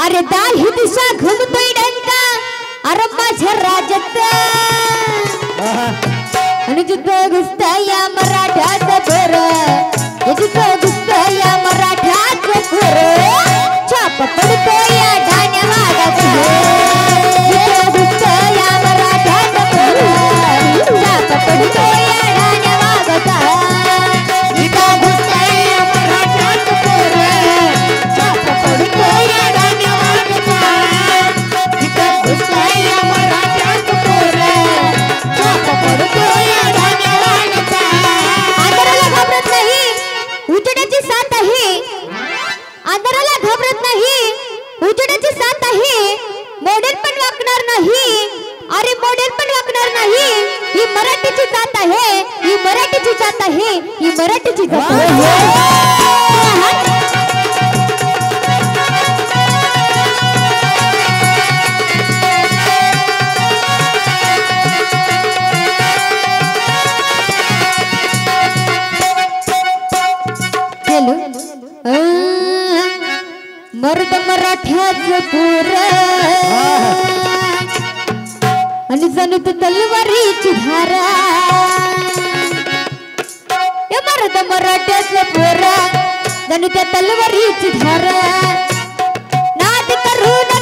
अरे दाही दिशा घुमतोय डंका अरे माझ्या राज्यात आणि जिथं घुसतं या मराठ्याचं पोर जिथं घुसतं या मराठ्याचं पोर छाप पडतोय या ठाण्या वाघाचं जिथं घुसतं या मराठ्याचं पोर छाप पडतोय या ठाण्या वाघाचा जिथं घुसतं या मराठ्याचं पोर छाप पडतोय या ठाण्या वाघाचा जिथं घुसतं या मराठ्याचं पोर छाप पडतोय या ठाण्या वाघाचा आदराला घाबरत नाही उजेडाची साथ आहे आदराला घाबरत नाही उजेडाची साथ आहे मॉडेल पण वाकणार नाही अरे मॉडेल पण वाकणार नाही ही मराठीची जात आहे ही मराठीची जात आहे ही मराठीची जात आहे मर्द मराठ्याचं पोर आणि जणू तू तलवारीची धारा मर्द मराठ्याचं पोर जणू त्या तलवारीची धारा नाद करून